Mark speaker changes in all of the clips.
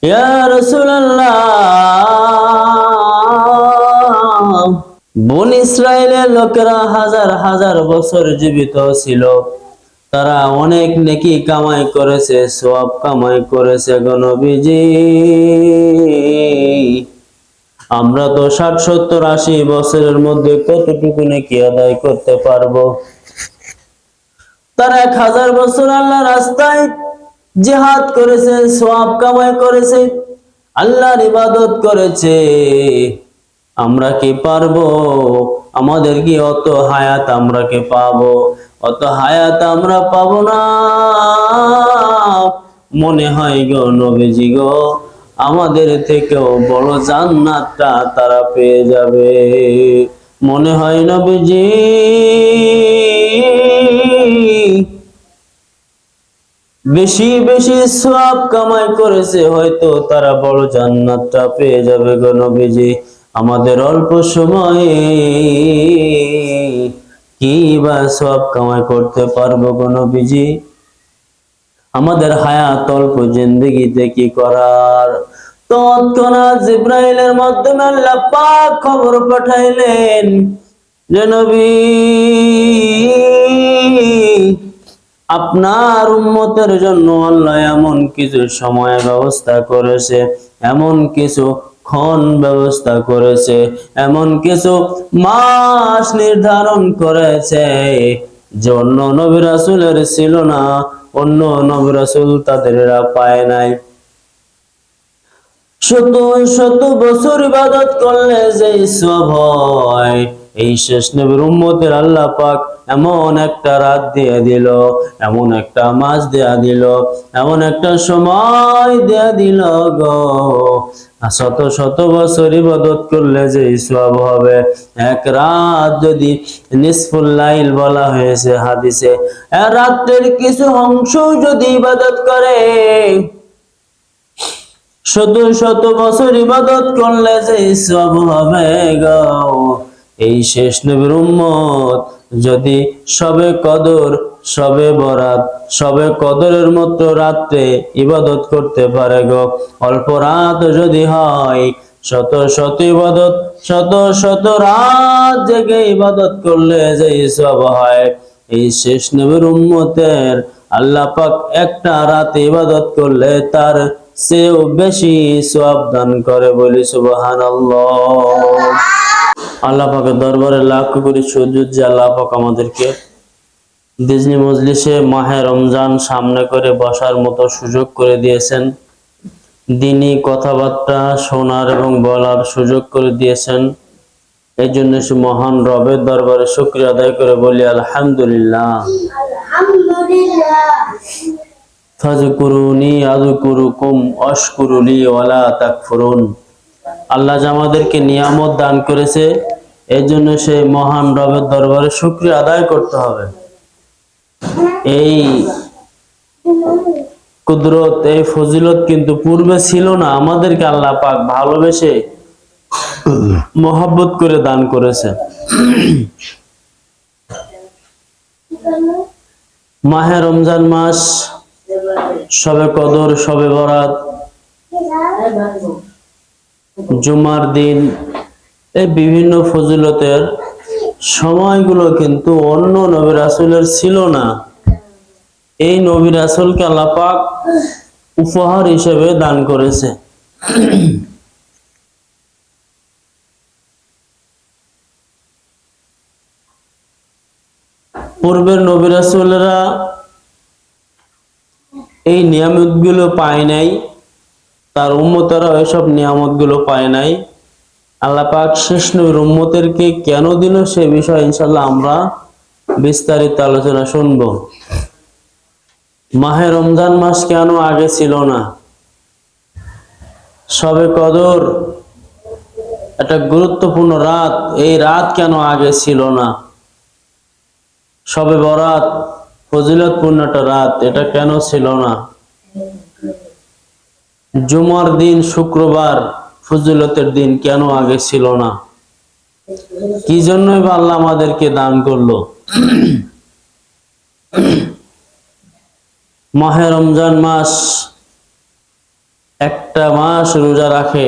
Speaker 1: ইয়া রাসূলুল্লাহ, বনী ইসরাইলের লোকেরা হাজার হাজার বছর জীবিত ছিল, তারা অনেক নেকি কামাই করেছে, সওয়াব কামাই করেছে গো নবীজি। আমরা তো 60, 70, 80 বছরের মধ্যে কতটুকু নেকি আদায় করতে পারবো? তারা 1000 বছর আল্লাহর রাস্তায় জিহাদ করেছে, সওয়াব কামাই করেছে, আল্লাহর ইবাদত করেছে। আমরা কি পারবো? আমাদের কি অত হায়াত আমরা কি পাবো? অত হায়াত আমরা পাবো না। মনে হয় গো নবীজি গো, আমাদের থেকেও বড় জান্নাতটা তারা পেয়ে যাবে। মনে হয় নবীজি বেশি বেশি সওয়াব কামাই করেছে, হয়তো তারা বড় জান্নাতটা পেয়ে যাবে গো নবীজি। আমাদের অল্প সময়ে কি বা সওয়াব কামাই করতে পারবো গো নবীজি? আমাদের হায়াত অল্প, জিন্দেগিতে কি করার? তৎক্ষণাৎ জিবরাইলের মাধ্যমে আল্লাহ পাক খবর পাঠাইলেন যে নবী, আপনার উম্মতের জন্য আল্লাহ এমন কিছু সময় ব্যবস্থা করেছে, এমন কিছু ক্ষণ ব্যবস্থা করেছে, এমন কিছু মাস নির্ধারণ করেছে যে অন্য নবী রাসূলের ছিল না, অন্য নবী রাসূল তাদের পায় নাই। শত শত বছর ইবাদত করলে যে সওয়াব হয়, এই শেষ নবীর উম্মতের আল্লাহ পাক এমন একটা রাত দিয়ে দিল, এমন একটা মাস দেয়া দিল, এমন একটা সময় দেয়া দিল গো, শত শত বছর ইবাদত করলে যে সওয়াব হবে। এক রাত যদি নিসফুল লাইল বলা হয়েছে হাদিসে, রাতের কিছু অংশ যদি ইবাদত করে, শত শত বছর ইবাদত করলে যে সওয়াব হবে গো। এই শেষ নবীর উম্মত যদি সবে কদর, সবে বরাত, সবে কদরের মতো রাতে ইবাদত করতে পারে গো, অল্প রাত যদি হয়, শত শত ইবাদত, শত শত রাত জেগে ইবাদত করলে যে সওয়াব হয়, এই শেষ নবীর উম্মতের আল্লাহ পাক একটা রাত ইবাদত করলে তার সেও বেশি সওয়াব দান করে, বলি সুবহানাল্লাহ। আল্লাহ পাকের দরবারে লাখ কোটি সুজুদ যে আল্লাহ পাক আমাদেরকে দিজনি মজলিসে মাহে রমজান সামনে করে বসার মতো সুযোগ করে দিয়েছেন, দ্বীনি কথাবার্তা শোনার এবং বলার সুযোগ করে দিয়েছেন। এই জন্য সে মহান রবের দরবারে শুকরিয়া আদায় করে বলি আলহামদুলিল্লাহ। ফাজকুরুনি আযকুরুকুম ওয়াশকুরুলি ওয়ালা তাকফুরুন। আল্লাহ যে আমাদেরকে নিয়ামত দান করেছে, এই জন্য সেই মহান রবের দরবারে শুকরিয়া আদায় করতে হবে। এই কুদরত, এই ফজিলত কিন্তু পূর্বে ছিল না, আমাদেরকে আল্লাহ পাক ভালোবেসে মহব্বত করে দান করেছে। মাহে রমজান মাস, সবে কদর, সবে বরাত, জুমার দিন, এই বিভিন্ন ফজিলতের সময়গুলো কিন্তু অন্য নবী রাসূলের ছিল না। এই নবী রাসূলকে আল্লাহ পাক উপহার হিসেবে দান করেছে। পূর্বের নবী রাসূলরা এই নিয়ামতগুলো পায় নাই, তার উম্মতরা এসব নিয়ামতগুলো পায় নাই। আল্লাহ পাক শেষ নবীর উম্মতেরকে কেন দিল সে বিষয়ে ইনশাআল্লাহ আমরা বিস্তারিত আলোচনা শুনব। মাহে রমজান মাস কেন আগে ছিল না? সবে কদর একটা গুরুত্বপূর্ণ রাত, এই রাত কেন আগে ছিল না? সবে বরাত ফজিলতপূর্ণ একটা রাত, এটা কেন ছিল না? জুমার দিন, শুক্রবার ফজিলতের দিন কেন আগে ছিল না? কি জন্যই বা আল্লাহ আমাদেরকে দান করলো? মাহে রমজান মাস একটা মাস রোজা রাখে,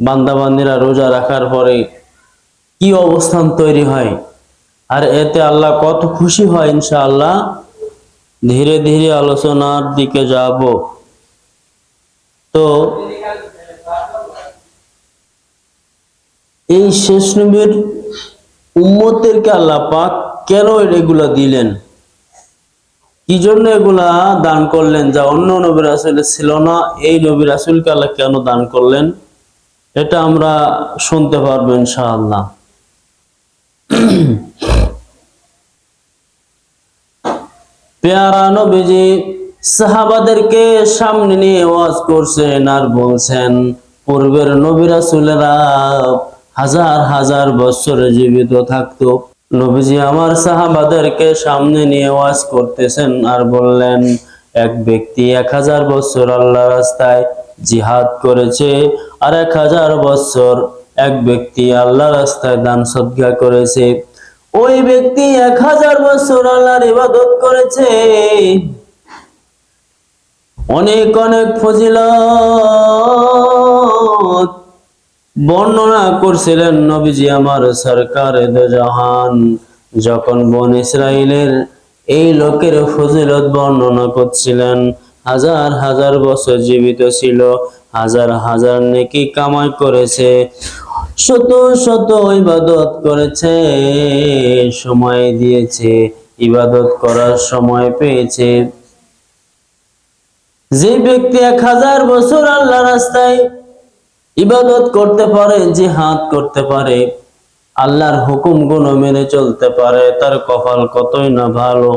Speaker 1: বান্দাবান্দিরা রোজা রাখার পরে কি অবস্থান তৈরি হয়, আর এতে আল্লাহ কত খুশি হয়, ইনশাআল্লাহ ধীরে ধীরে আলোচনার দিকে যাব। তো এই শেষ নবীর উম্মতদেরকে আল্লাহ পাক কেন এগুলা দিলেন, কি জন্য এগুলা দান করলেন যা অন্য নবী রাসূলের ছিল না, এই নবী রাসূলকে আল্লাহ কেন দান করলেন, এটা আমরা শুনতে পারবো ইনশাআল্লাহ। পেয়ারা নবীজি সাহাবাদেরকে সামনে নিয়ে ওয়াজ করছেন আর বলছেন, পূর্বের নবী রাসূলেরা হাজার হাজার বছর জীবিত থাকতো। নবীজি আমার সাহাবাদেরকে সামনে নিয়ে ওয়াজ করতেছেন আর বললেন, এক ব্যক্তি 1000 বছর আল্লাহর রাস্তায় জিহাদ করেছে, আর 1000 বছর এক ব্যক্তি আল্লাহর রাস্তায় দান সদকা করেছে। ওই ব্যক্তি 1000 বছর আল্লাহর ইবাদত করেছে, অনেক অনেক ফজিলত বর্ণনা করছিলেন নবীজি আমার সরকারে দো জাহান। যখন বন ইসরাইলের এই লোকের ফজিলত বর্ণনা করছিলেন, হাজার হাজার বছর জীবিত ছিল, হাজার হাজার নেকি কামাই করেছে, শত শত ইবাদত করেছে, সময় দিয়েছে, ইবাদত করার সময় পেয়েছে। যে ব্যক্তি 1000 বছর আল্লাহর রাস্তায় ইবাদত করতে পারে, জিহাদ করতে পারে, আল্লাহর হুকুমগুলো মেনে চলতে পারে, তার কপাল কতই না ভালো।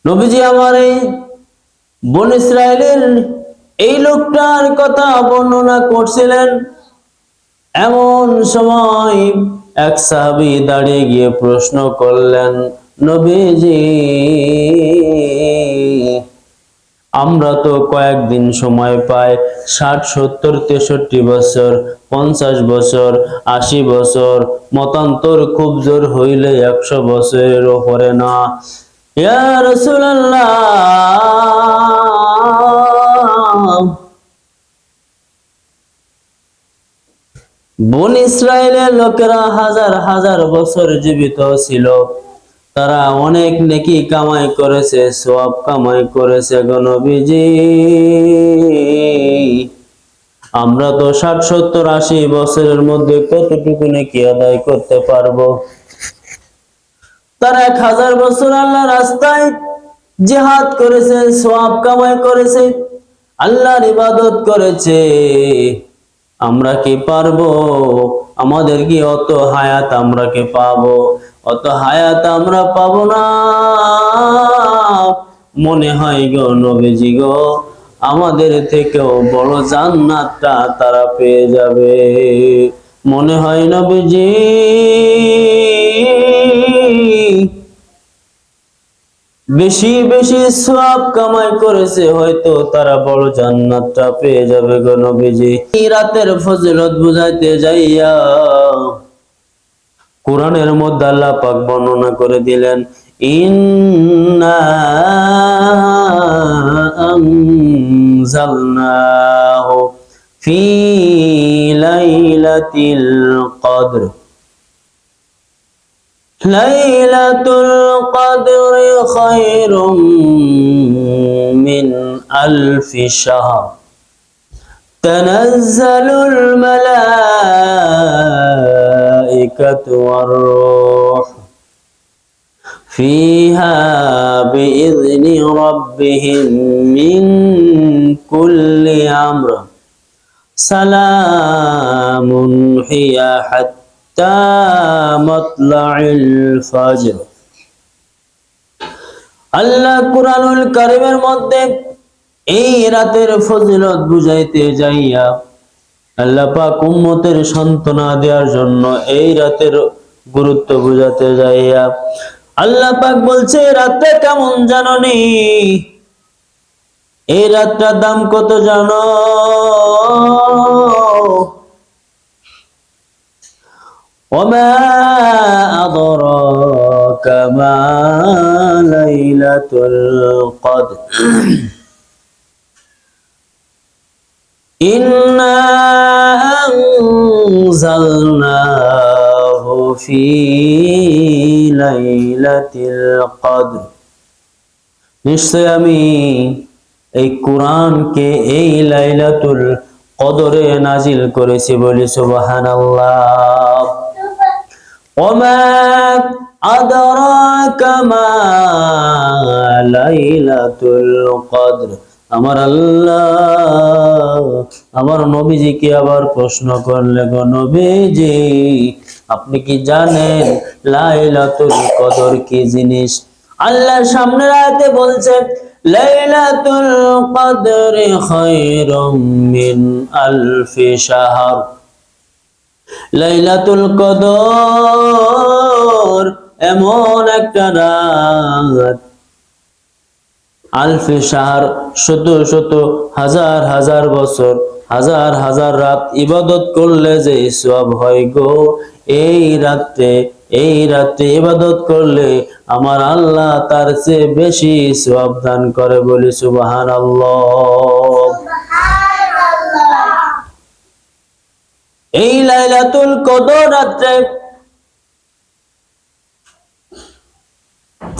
Speaker 1: নবীজি আমার এই বনী ইসরাইলের এই লোকটার কথা বর্ণনা করছিলেন, এমন সময় এক সাহাবী দাঁড়িয়ে গিয়ে প্রশ্ন করলেন, নবীজি আমরা তো কয়েকদিন সময় পাই, 60 70 63 বছর, 50 বছর, 80 বছর, মতান্তর খুব জোর হইলে 100 বছরের উপরে না। ইয়া রাসূলুল্লাহ, বনী ইসরাইলের লোকেরা হাজার হাজার বছর জীবিত ছিল, তারা অনেক নেকি কামাই করেছে, সওয়াব কামাই করেছে গো নবীজি, আমরা তো 60 70 80 বছরের মধ্যে কতটুকু নেকি আদায় করতে পারবো? তারা 1000 বছর আল্লাহর রাস্তায় জিহাদ করেছে, সওয়াব কামাই করেছে, আল্লাহর ইবাদত করেছে, আমরা কি পারবো? আমাদের কি অত হায়াত আমরা কি পাবো? অত হায়াত আমরা পাবো না। মনে হয় গো নবীজি গো, আমাদের থেকেও বড় জান্নাতটা তারা পেয়ে যাবে। মনে হয় নবীজি বেশি বেশি সওয়াব কামাই করেছে, হয়তো তারা বড় জান্নাতটা পেয়ে যাবে গো নবীজি। এই রাতের ফজিলত বুঝাইতে যাইয়া কোরআনের মধ্যে আল্লাহ পাক বর্ণনা করে দিলেন, ইন্না আনজালনাহু ফি লাইলাতিল কদর, লাইলাতুল কদরি খায়রুম মিন আলফি শাহর, তানাজ্জালুল মালাইকাতু ওয়ার রূহ ফিহা বিইذনি রাব্বিহিম মিন কুল্লি আমর, সালামুন হিয়া হাত্তা মাতলাইল ফাজর। আল্লাহ কুরআনুল কারীমের মধ্যে এই রাতের ফজিলত বুঝাইতে যাইয়া আল্লাহ পাক উম্মতের সান্ত্বনা দেওয়ার জন্য এই রাতের গুরুত্ব বুঝাতে যাইয়া আল্লাহ পাক বলছে, রাতটা কেমন জানো নি? এই রাতটার দাম কত জানো? ওমা আদরাকা মা লাইলাতুল কদর, ইন্না আনজালনাহু ফি লাইলাতিল কদর, নিশ্চয় আমি এই কোরআনকে এই লাইলাতুল কদরে নাজিল করেছি, বলি সুবহানাল্লাহ। ওমা আদরাকা মা লাইলাতুল কদর, আমার আল্লাহ আমার নবীজিকে আবার প্রশ্ন করলে, গো নবীজি আপনি কি জানেন লাইলাতুল কদর কি জিনিস? আল্লাহ সামনের আয়াতে বলছেন লাইলাতুল কদরি খায়রুম মিন আলফি শাহর, লাইলাতুল কদর এমন একটা রাত, আলফি শাহর শত শত হাজার হাজার বছর, হাজার হাজার রাত ইবাদত করলে যে সওয়াব হয় গো, এই রাতে ইবাদত করলে আমার আল্লাহ তার চেয়ে বেশি সওয়াব দান করে, বলি সুবহানাল্লাহ। এই লাইলাতুল কদর রাতে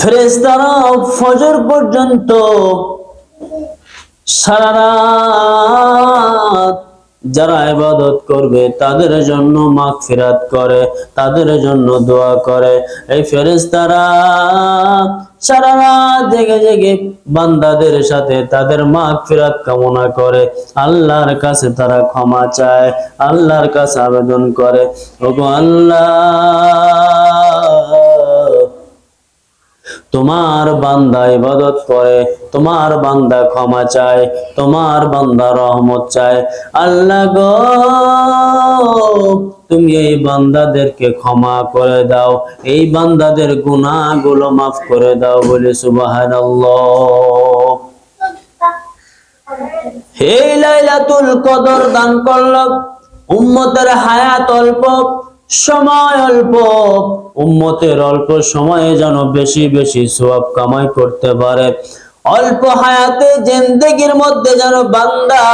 Speaker 1: ফেরেশতারা ফজর পর্যন্ত সারা রাত যারা ইবাদত করবে তাদের জন্য মাগফিরাত করে, তাদের জন্য দোয়া করে। এই ফেরেশতারা সারা রাত জেগে জেগে বান্দাদের সাথে তাদের মাগফিরাত কামনা করে, আল্লাহর কাছে তারা ক্ষমা চায়, আল্লাহর কাছে আবেদন করে, ওগো আল্লাহ তোমার বান্দা ইবাদত করে, তোমার বান্দা ক্ষমা চায়, তোমার বান্দা রহমত চায়, আল্লাহ গো তুমি এই বান্দাদেরকে ক্ষমা করে দাও, এই বান্দাদের গুনাহগুলো মাফ করে দাও, বলে সুবহানাল্লাহ। এই লাইলাতুল কদর দান করলো, উম্মতের হায়াত অল্প, সময় অল্প, উম্মতের অল্প সময়ে যেন বেশি বেশি সওয়াব কামাই করতে পারে, অল্প হায়াতে জিন্দেগির মধ্যে যেন বান্দা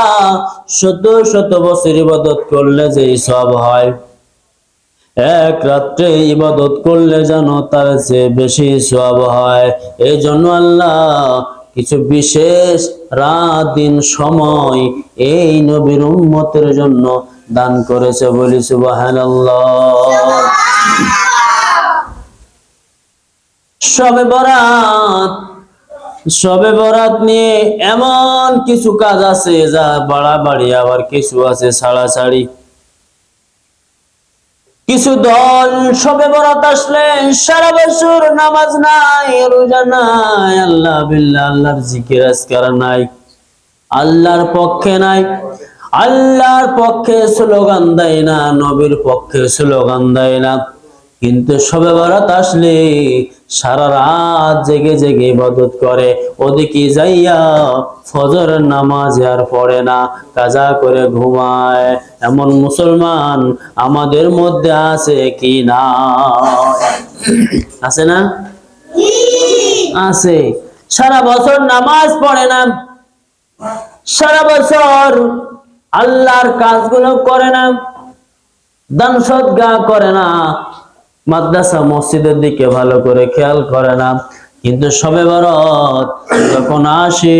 Speaker 1: শত শত বছর ইবাদত করলে যে সওয়াব হয়, এক রাত্রে ইবাদত করলে যেন তার চেয়ে বেশি সওয়াব হয়। এই জন্য আল্লাহ কিছু বিশেষ রাত দিন সময় এই নবীর উম্মতের জন্য দান করেছে, বলি সুবহানাল্লাহ। শবে বরাত নিয়ে এমন কিছু কাজ আছে যা বাড়াবাড়ি, আবার কিছু আছে ছাড়াছাড়ি। কিছু দল শবে বরাত আসলে সারা বছর নামাজ নাই, রোজা নাই, আল্লাহ বিল্লাহ আল্লাহর জিকির আজকার নাই, আল্লাহর পক্ষে নাই, আল্লাহর পক্ষে স্লোগান দেয় না, নবীর পক্ষে স্লোগান দেয় না। কিন্তু শবে বরাত আসলে সারা রাত জেগে জেগে ইবাদত করে, ওদিকে যাইয়া ফজরের নামাজ আর পড়ে না, কাজা করে ঘুমায়। এমন মুসলমান আমাদের মধ্যে আছে কি না? আছে না? আছে। সারা বছর নামাজ পড়ে না, সারা বছর আল্লাহর কাজগুলো করে না, দান সদকা করে না, মাদ্রাসা মসজিদের দিকে ভালো করে খেয়াল করে না। কিন্তু শবে বরাত যখন আসে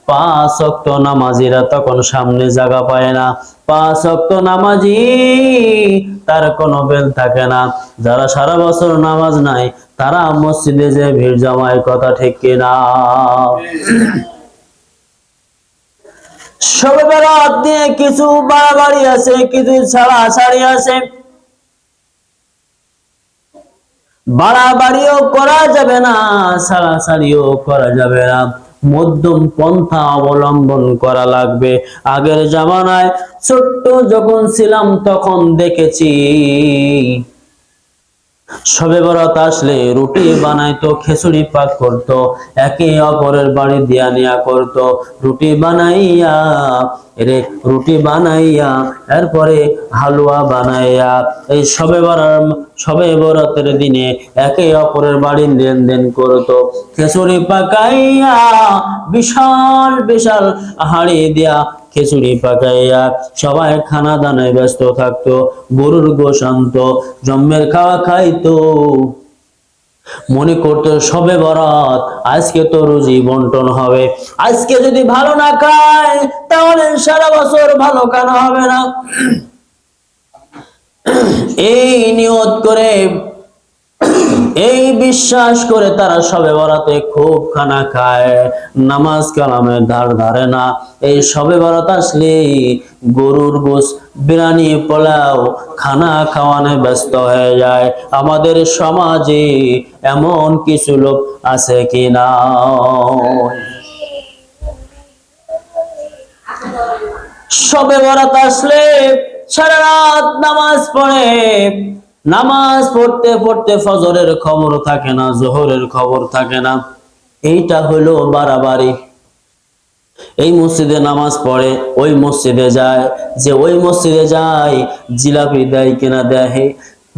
Speaker 1: 5 ওয়াক্ত নামাজিরা তখন সামনে জায়গা পায় না, 5 ওয়াক্ত নামাজি তার কোনো বেল থাকে না। যারা সারা বছর নামাজ নাই তারা মসজিদে যে ভিড় জমায়, কথা ঠিক কিনা? শবে বরাত নিয়ে কিছু বাড়াবাড়ি আছে, কিছু ছাড়াছাড়ি আছে। বাড়াবাড়িও করা যাবে না, ছাড়াছাড়িও করা যাবে না, মধ্যম পন্থা অবলম্বন করা লাগবে। আগের জামানায় ছোট্ট যখন ছিলাম তখন দেখেছি শবে বরাত আসলে রুটি বানাইতো, খিচুড়ি পাক করতো, একে অপরের বাড়ি দিয়া নিয়া করতো, রুটি বানাইয়া এরপরে হালুয়া বানাইয়া এই শবে বরাতের দিনে একে অপরের বাড়ি লেনদেন করতো, খিচুড়ি পাকাইয়া বিশাল বিশাল হাঁড়ি দিয়া খিচুড়ি পাকাইয়া সবাই খানা দানায় ব্যস্ত থাকতো, গরুর গোশ আনতো, জম্মের খাওয়া খাইতো, মনে করতো সবে বরাত আজকে তো রুজি বন্টন হবে, আজকে যদি ভালো না খায় তাহলে সারা বছর ভালো খানা হবে না। এই নিয়ত করে, এই বিশ্বাস করে তারা সবে বরাতে খুব খানা খায়, নামাজ কালামের ধার ধারে না। এই সবে বরাত আসলে গরুর গোশ, বিরিয়ানি, পোলাও খানা খাওয়ানো ব্যস্ত হয়ে যায়। আমাদের সমাজে এমন কিছু লোক আছে কি না? সবে বরাত আসলে সারা রাত নামাজ পড়ে, নামাজ পড়তে পড়তে ফজরের খবর থাকে না, জোহরের খবর থাকে না। এইটা হলো বাড়াবাড়ি। এই মসজিদে নামাজ পড়ে, ওই মসজিদে যায়, যে ওই মসজিদে যায় জিলাপি দেয় কিনা দেয়,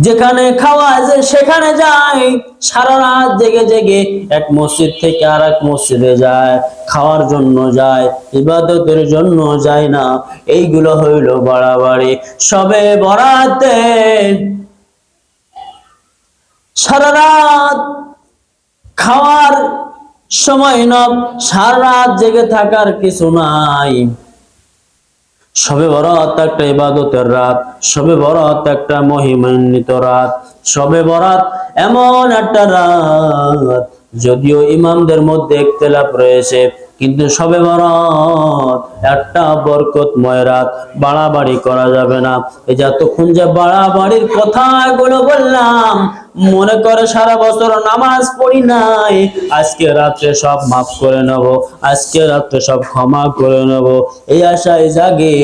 Speaker 1: যেখানে খাওয়া যায় সেখানে যায়, সারা রাত জেগে জেগে এক মসজিদ থেকে আর এক মসজিদে যায়, খাওয়ার জন্য যায়, ইবাদতের জন্য যায় না। এইগুলো হইল বাড়াবাড়ি। সবে বরাতে সারা রাত খাওয়ার সময় না, সারা রাত জেগে থাকার কিছু নাই। সবে বরাত একটা ইবাদতের রাত, সবে বরাত একটা মহিমান্বিত রাত, সবে বরাত এমন একটা রাত, যদিও ইমামদের মধ্যে ইখতিলাফ রয়েছে, কিন্তু সবে বরাত একটা বরকতময় রাত, বাড়াবাড়ি করা যাবে না। এই যতক্ষণ যে বাড়াবাড়ির কথাগুলো বললাম, মনে করে সারা বছর নামাজ পড়ি নাই, আজকে রাত্রে সব মাফ করে নেব, আজকে রাত্রে সব ক্ষমা করে নেব, এই আশায় জাগে।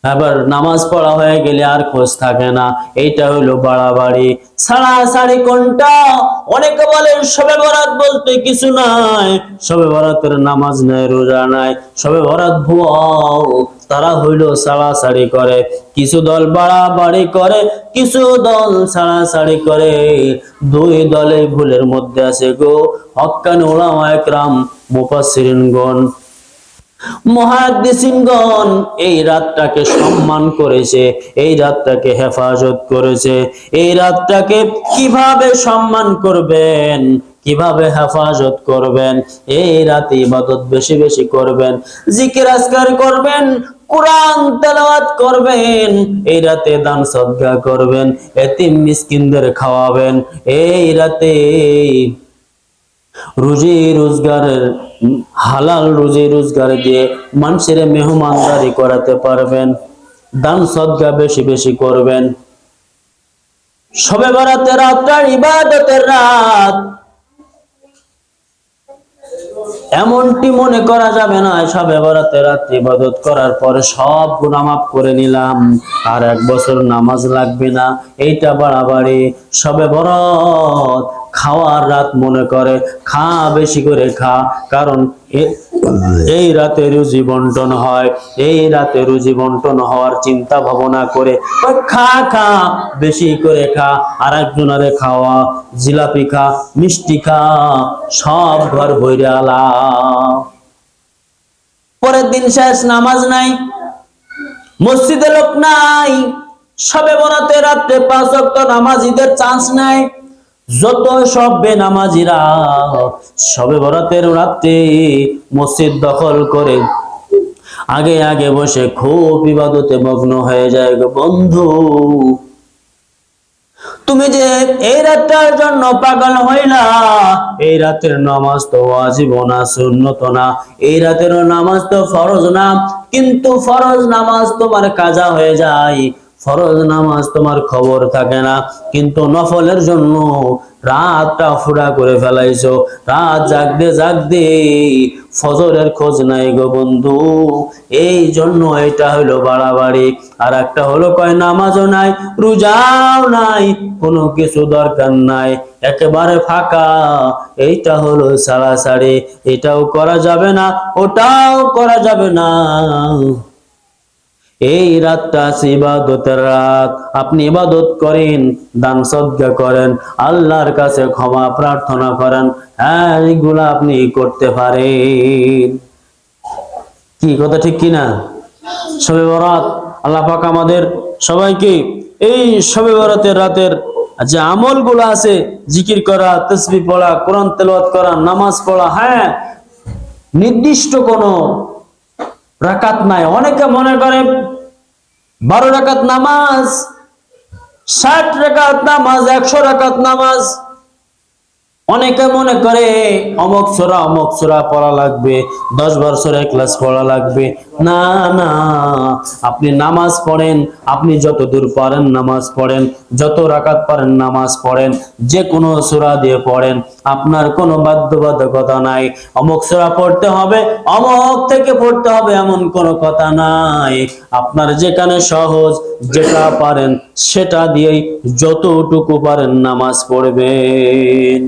Speaker 1: আবার নামাজ পড়া হয়ে গেলে আর খোঁজ থাকে না। এইটা হলো বাড়াবাড়ি। ছাড়াছাড়ি কোনটা? অনেকে বলে শবে বরাত বলতে কিছু নাই, শবে বরাতের নামাজ নাই, রোজা নাই, শবে বরাত ভুয়াও। তারা হইল ছাড়াছাড়ি করে, কিছু দল বাড়াবাড়ি করে, কিছু দল ছাড়াছাড়ি করে। দুই দলে ভুলের মধ্যে আছে গো। হক্কানি উলামা একরাম, মুফাসসিরিনগণ, মুহাদ্দিসিনগণ এই রাতটাকে সম্মান করেছে, এই রাতটাকে হেফাজত করেছে। এই রাতটাকে কিভাবে সম্মান করবেন, কিভাবে হেফাজত করবেন? এই রাতে ইবাদত বেশি বেশি করবেন, জিকির আজকার করবেন, কোরআন তেলাওয়াত করবেন, এই রাতে দান সদকা করবেন, এতিম মিসকিনদের খাওয়াবেন। এই রাতে রুজি রোজগারের, হালাল রুজি রোজগার দিয়ে মানুষের মেহমানদারি করাতে পারবেন, দান সদকা বেশি বেশি করবেন। শবে বরাতের রাতটা ইবাদতের রাত, এমনটি মনে করা যাবে না শবে বরাতের রাত ইবাদত করার পরে সব গুনাহ মাফ করে নিলাম, আর এক বছর নামাজ লাগবে না। এইটা বাড়াবাড়ি। শবে বরাত খাওয়ার রাত মনে করে, খা, বেশি করে খা, কারণ এই রাতে রুজি বন্টন হয়। এই রাতে রুজি বন্টন হওয়ার চিন্তা ভাবনা করে খা, খা, বেশি করে খা, আর একজনারে খাওয়া, জিলাপি খা, মিষ্টি খা, সব ঘর ভরে আলা। পরের দিন শেষ, নামাজ নাই, মসজিদে লোক নাই, শবে বরাতের রাতে 5 ওয়াক্ত নামাজীদের চান্স নাই। যত সব বেনামাজিরা শবে বরাতের রাতে মসজিদ দখল করে আগে আগে বসে খুব ইবাদতে মগ্ন হয়ে যায় গো বন্ধু। তুমি যে এই রাতটার জন্য পাগল হইলা, এই রাতের নামাজ তো ওয়াজিব না, সুন্নত না, এই রাতের নামাজ তো ফরজ না, কিন্তু ফরজ নামাজ তোমার কাজা হয়ে যায়, ফরজ নামাজ তোমার খবর থাকে না, কিন্তু নফলের জন্য রাতটা ফুরা করে ফেলাইছো, রাত জাগতে জাগতে ফজরের খোঁজ নাই গো বন্ধু। এই জন্য এটা হলো বাড়াবাড়ি। আর একটা হলো কয় নামাজও নাই, রোজাও নাই, কোনো কিছু দরকার নাই, একেবারে ফাঁকা। এইটা হলো ছাড়াছাড়ি। এটাও করা যাবে না, ওটাও করা যাবে না। এই রাতটা ইবাদতের রাত। আপনি ইবাদত করেন, দান সদকা করেন, আল্লাহর কাছে ক্ষমা প্রার্থনা করেন, হ্যাঁ এইগুলা আপনি করতে পারেন। কি কথা ঠিক কিনা? শবে বরাত আল্লাহ পাক আমাদের সবাইকে এই শবে বরাতের রাতের যে আমলগুলো আছে, জিকির করা, তাসবিহ পড়া, কোরআন তেলাওয়াত করা, নামাজ পড়া, হ্যাঁ নির্দিষ্ট কোনো রাকাত নাই। অনেকে মনে করে 12 রাকাত নামাজ, 60 রাকাত নামাজ, 100 রাকাত নামাজ। অনেকে মনে করে অমুক সূরা পড়া লাগবে, 10 বার সূরা ইখলাস পড়া লাগবে। না না, আপনি নামাজ পড়েন, আপনি যত দূর পারেন নামাজ পড়েন, যত রাকাত পারেন নামাজ পড়েন, যে কোনো সূরা দিয়ে পড়েন, আপনার কোনো বাধ্যবাধকতা নাই। অমুক সূরা পড়তে হবে, অমুক থেকে পড়তে হবে এমন কোনো কথা নাই। আপনার যেখানে সহজ, যেটা পারেন সেটা দিয়েই যতটুকু পারেন নামাজ পড়বেন।